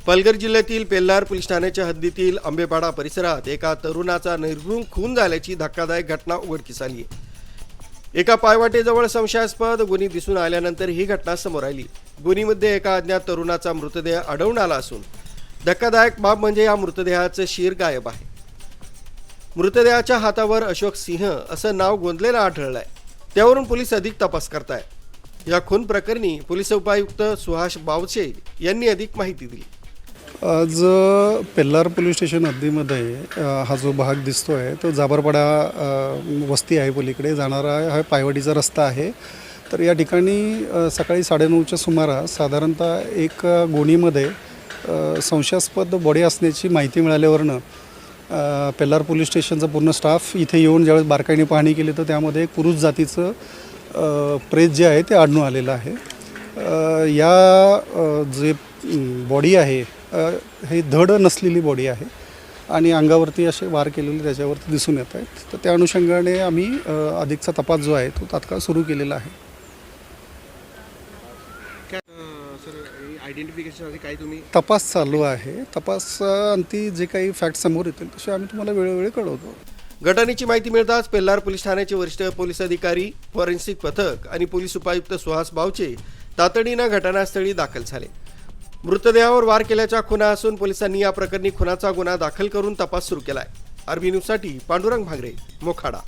पालघर जिल्ह्यातील पेल्लार पोलीस ठाण्याच्या हद्दीतील आंबेपाडा परिसरात एका तरुणाचा निर्घृण खून झाल्याची धक्कादायक घटना उघडकीस आली आहे। एका पायवाटेजवळ संशयास्पद गुन्हे दिसून आल्यानंतर ही घटना समोर आली। गुन्ह्यामध्ये एका अज्ञात तरुणाचा मृतदेह आढळून आला असून धक्कादायक बाब म्हणजे या मृतदेहाचं शीर गायब आहे। मृतदेहाच्या हातावर अशोक सिंह असं नाव गोंदलेलं आढळलंय। त्यावरून पोलीस अधिक तपास करतायत। या खून प्रकरणी पोलीस उपायुक्त सुहास बावचे यांनी अधिक माहिती दिली। आज पेल्लार पोलीस स्टेशन हद्दीमध्ये हा जो भाग दिसतो आहे तो जाबरपाडा वस्ती आहे, पलीकडे जाणारा हा पायवाडीचा रस्ता आहे। तर या ठिकाणी सकाळी 9:30च्या सुमारास साधारणतः एक गोणीमध्ये संशयास्पद बॉडी असण्याची माहिती मिळाल्यावरनं पेल्लार पोलीस स्टेशनचा पूर्ण स्टाफ इथे येऊन ज्यावेळेस बारकाईने पाहणी केली तर त्यामध्ये एक पुरुष जातीचं प्रेत जे आहे ते आढळून आलेलं आहे। या जे बॉडी आहे ही धड नसलेली बॉडी आहे आणि अंगावरती असे वार केलेले त्याच्यावरती दिसून येत आहेत। तर त्या अनुषंगाने आम्ही अधिकचा तपास जो आहे तो तात्काळ सुरू केलेला आहे। तपास चालू आहे। तपास अंती जे काही फॅक्ट समोर येतील तसे आम्ही तुम्हाला वेळोवेळी कळवतो। घटनेची माहिती मिळताच पेल्लार पोलीस ठाण्याचे वरिष्ठ पोलीस अधिकारी, फॉरेन्सिक पथक आणि पोलीस उपायुक्त सुहास बावचे तातडीनं घटनास्थळी दाखल झाले। मृतदेहावर वार केल्याच्या खुणा असून पोलिसांनी या प्रकरणी खुनाचा गुन्हा दाखल करून तपास सुरू केलाय। आरबी न्यूजसाठी पांडुरंग भागरे, मोखाडा।